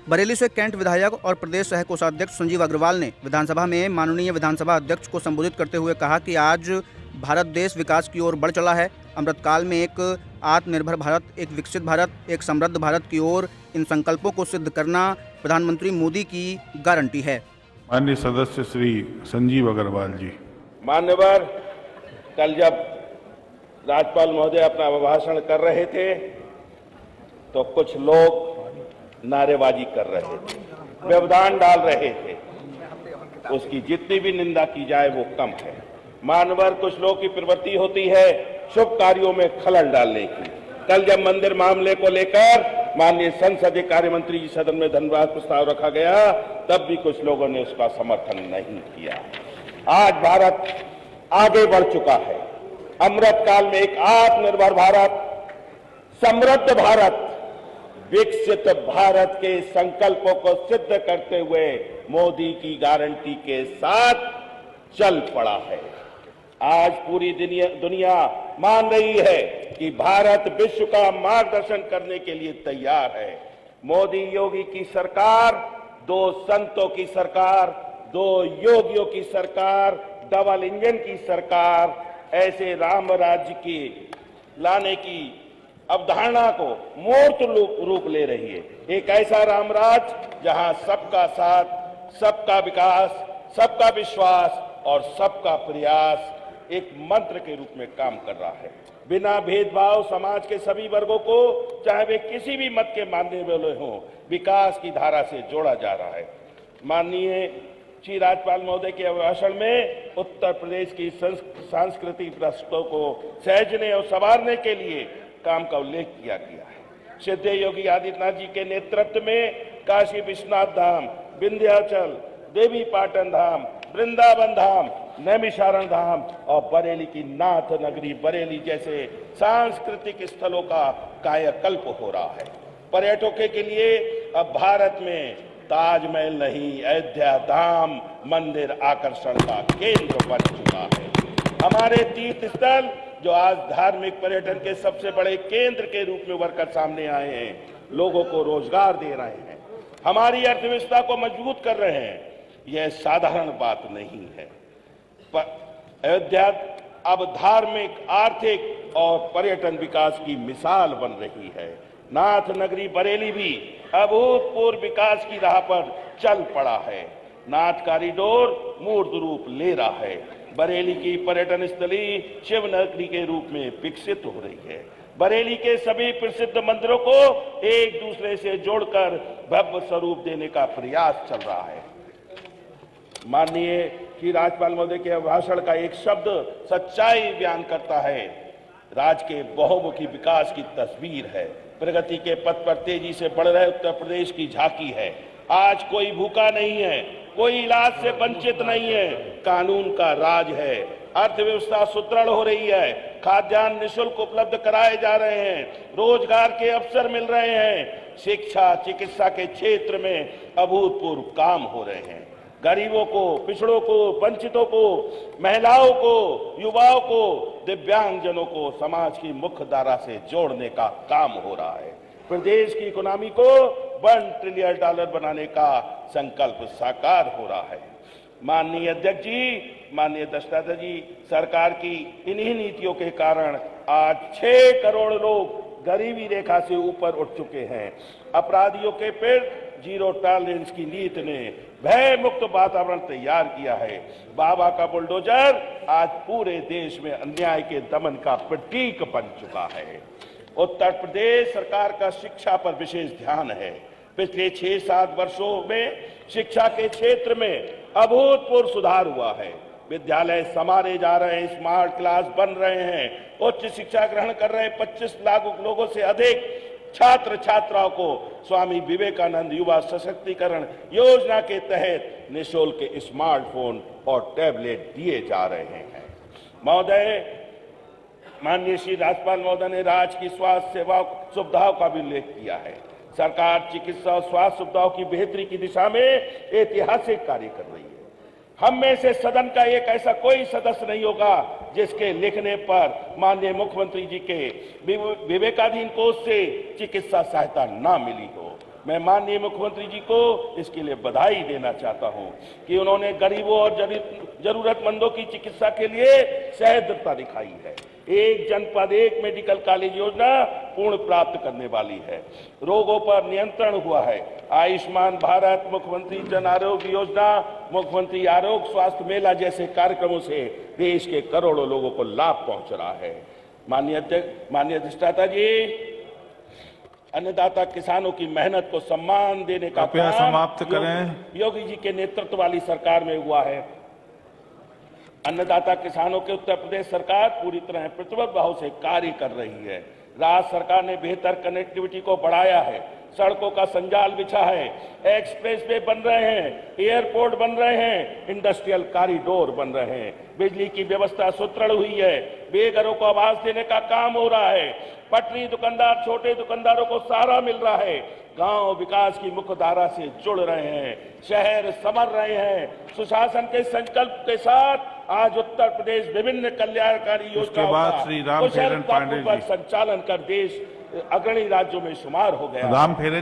बरेली से कैंट विधायक और प्रदेश सह कोषाध्यक्ष संजीव अग्रवाल ने विधानसभा में माननीय विधानसभा अध्यक्ष को संबोधित करते हुए कहा कि आज भारत देश विकास की ओर बढ़ चला है। अमृतकाल में एक आत्मनिर्भर भारत, एक विकसित भारत, एक समृद्ध भारत की ओर इन संकल्पों को सिद्ध करना प्रधानमंत्री मोदी की गारंटी है। माननीय सदस्य श्री संजीव अग्रवाल जी। मान्यवर, कल जब राज्यपाल महोदय अपना अभिभाषण कर रहे थे तो कुछ लोग नारेबाजी कर रहे थे, व्यवधान डाल रहे थे। उसकी जितनी भी निंदा की जाए वो कम है। मानवर, कुछ लोगों की प्रवृत्ति होती है शुभ कार्यों में खलल डालने की। कल जब मंदिर मामले को लेकर माननीय संसदीय कार्य मंत्री जी सदन में धन्यवाद प्रस्ताव रखा गया, तब भी कुछ लोगों ने उसका समर्थन नहीं किया। आज भारत आगे बढ़ चुका है। अमृतकाल में एक आत्मनिर्भर भारत, समृद्ध भारत, विकसित भारत के संकल्पों को सिद्ध करते हुए मोदी की गारंटी के साथ चल पड़ा है। आज पूरी दुनिया मान रही है कि भारत विश्व का मार्गदर्शन करने के लिए तैयार है। मोदी योगी की सरकार, दो संतों की सरकार, दो योगियों की सरकार, डबल इंजन की सरकार, ऐसे राम राज्य की लाने की अवधारणा को मूर्त रूप ले रही है। एक ऐसा रामराज जहां सबका साथ, सबका विकास, सबका विश्वास और सबका प्रयास एक मंत्र के रूप में काम कर रहा है। बिना भेदभाव समाज के सभी वर्गों को, चाहे वे किसी भी मत के मानने वाले हों, विकास की धारा से जोड़ा जा रहा है। माननीय श्री राज्यपाल महोदय के अभिभाषण में उत्तर प्रदेश की सांस्कृतिक विरासतों को सहेजने और संवारने के लिए काम का उल्लेख किया गया है। श्रद्धेय योगी आदित्यनाथ जी के नेतृत्व में काशी विश्वनाथ धाम, विंध्याचल, देवी पाटन धाम, वृंदावन धाम, नैमिषारण धाम और बरेली की नाथ नगरी बरेली जैसे सांस्कृतिक स्थलों का कायाकल्प हो रहा है। पर्यटकों के लिए अब भारत में ताजमहल नहीं, अयोध्या धाम मंदिर आकर्षण का केंद्र बन चुका है। हमारे तीर्थ स्थल जो आज धार्मिक पर्यटन के सबसे बड़े केंद्र के रूप में उभर कर सामने आए हैं, लोगों को रोजगार दे रहे हैं, हमारी अर्थव्यवस्था को मजबूत कर रहे हैं। यह साधारण बात नहीं है। अयोध्या अब धार्मिक, आर्थिक और पर्यटन विकास की मिसाल बन रही है। नाथ नगरी बरेली भी अभूतपूर्व विकास की राह पर चल पड़ा है। नाथ कॉरिडोर मूर्त रूप ले रहा है। बरेली की पर्यटन स्थली शिव नगरी के रूप में विकसित हो रही है। बरेली के सभी प्रसिद्ध मंदिरों को एक दूसरे से जोड़कर भव्य स्वरूप देने का प्रयास चल रहा है। माननीय श्री राज्यपाल महोदय के भाषण का एक शब्द सच्चाई बयान करता है। राज्य के बहुमुखी विकास की तस्वीर है। प्रगति के पथ पर तेजी से बढ़ रहे उत्तर प्रदेश की झांकी है। आज कोई भूखा नहीं है, कोई इलाज से वंचित नहीं है, कानून का राज है। अर्थव्यवस्था सुदृढ़ हो रही है। खाद्यान्न निःशुल्क उपलब्ध कराए जा रहे हैं। रोजगार के अवसर मिल रहे हैं। शिक्षा, चिकित्सा के क्षेत्र में अभूतपूर्व काम हो रहे हैं। गरीबों को, पिछड़ों को, वंचितों को, महिलाओं को, युवाओं को, दिव्यांगजनों को समाज की मुख्य धारा से जोड़ने का काम हो रहा है। प्रदेश की इकोनॉमी को $1 ट्रिलियन बनाने का संकल्प साकार हो रहा है। माननीय अध्यक्ष जी, माननीय दस्तादा जी, सरकार की इन्हीं नीतियों के कारण आज 6 करोड़ लोग गरीबी रेखा से ऊपर उठ चुके हैं। अपराधियों के पेट जीरो टॉलरेंस की नीति ने भय मुक्त वातावरण तैयार किया है। बाबा का बुलडोजर आज पूरे देश में अन्याय के दमन का प्रतीक बन चुका है। उत्तर प्रदेश सरकार का शिक्षा पर विशेष ध्यान है। पिछले 6-7 वर्षों में शिक्षा के क्षेत्र में अभूतपूर्व सुधार हुआ है। विद्यालय संवारे जा रहे हैं, स्मार्ट क्लास बन रहे हैं, उच्च शिक्षा ग्रहण कर रहे 25 लाख लोगों से अधिक छात्र छात्राओं को स्वामी विवेकानंद युवा सशक्तिकरण योजना के तहत निःशुल्क स्मार्टफोन और टैबलेट दिए जा रहे हैं। महोदय, माननीय श्री राज्यपाल महोदय ने राज्य की स्वास्थ्य सेवा सुविधाओं का भी उल्लेख किया है। सरकार चिकित्सा और स्वास्थ्य सुविधाओं की बेहतरी की दिशा में ऐतिहासिक कार्य कर रही है। हम में से सदन का एक ऐसा कोई सदस्य नहीं होगा जिसके लिखने पर माननीय मुख्यमंत्री जी के विवेकाधीन कोष से चिकित्सा सहायता ना मिली हो। मैं माननीय मुख्यमंत्री जी को इसके लिए बधाई देना चाहता हूं कि उन्होंने गरीबों और जरूरतमंदों की चिकित्सा के लिए सहृदयता दिखाई है। एक जनपद एक मेडिकल कॉलेज योजना पूर्ण प्राप्त करने वाली है। रोगों पर नियंत्रण हुआ है। आयुष्मान भारत, मुख्यमंत्री जन आरोग्य योजना, मुख्यमंत्री आरोग्य स्वास्थ्य मेला जैसे कार्यक्रमों से देश के करोड़ों लोगों को लाभ पहुंच रहा है। माननीय अधिष्ठाता जी, अन्नदाता किसानों की मेहनत को सम्मान देने का कृपया काम समाप्त करें। योगी जी के नेतृत्व वाली सरकार में हुआ है। अन्नदाता किसानों के उत्तर प्रदेश सरकार पूरी तरह प्रतिबद्ध भाव से कार्य कर रही है। राज्य सरकार ने बेहतर कनेक्टिविटी को बढ़ाया है, सड़कों का संजाल बिछा है, एक्सप्रेस वे बन रहे हैं, एयरपोर्ट बन रहे हैं, इंडस्ट्रियल कॉरिडोर बन रहे हैं, बिजली की व्यवस्था सुदृढ़ हुई है, बेघरों को आवास देने का काम हो रहा है, पटरी दुकानदार, छोटे दुकानदारों को सहारा मिल रहा है, गांव विकास की मुख्य धारा से जुड़ रहे हैं, शहर संवर रहे हैं। सुशासन के संकल्प के साथ आज उत्तर प्रदेश विभिन्न कल्याणकारी योजनाओं का कुशलतापूर्वक संचालन कर देश अग्रणी राज्यों में शुमार हो गया।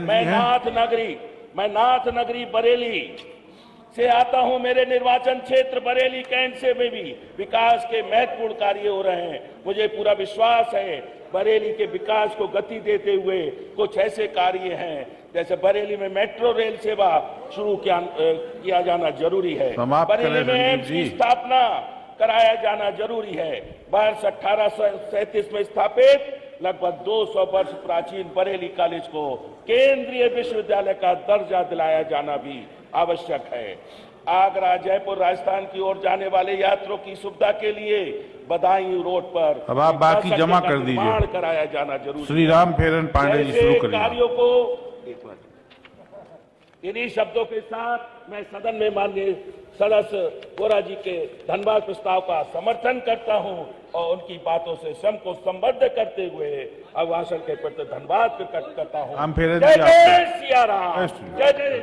मैं नाथ नगरी बरेली से आता हूं। मेरे निर्वाचन क्षेत्र बरेली कैंट से में भी विकास के महत्वपूर्ण कार्य हो रहे हैं। मुझे पूरा विश्वास है बरेली के विकास को गति देते हुए कुछ ऐसे कार्य हैं जैसे बरेली में मेट्रो रेल सेवा शुरू किया जाना जरूरी है। बरेली में एम्स की स्थापना कराया जाना जरूरी है। वर्ष 1837 में स्थापित लगभग 200 वर्ष प्राचीन बरेली कॉलेज को केंद्रीय विश्वविद्यालय का दर्जा दिलाया जाना भी आवश्यक है। आगरा, जयपुर, राजस्थान की ओर जाने वाले यात्रियों की सुविधा के लिए बदायूं रोड पर अब आप बाकी जमा कर दीजिए। कराया जाना जरूरी। श्री राम फेरन पांडे जी शुरू करिए। कार्यों को इन्हीं शब्दों के साथ मैं सदन में माननीय सदस्य वोरा जी के धन्यवाद प्रस्ताव का समर्थन करता हूं और उनकी बातों से स्वयं को संबद्ध करते हुए अभिभाषण के प्रति धन्यवाद प्रकट करता हूं। हम फिर जय जय सिया राम, जय जय।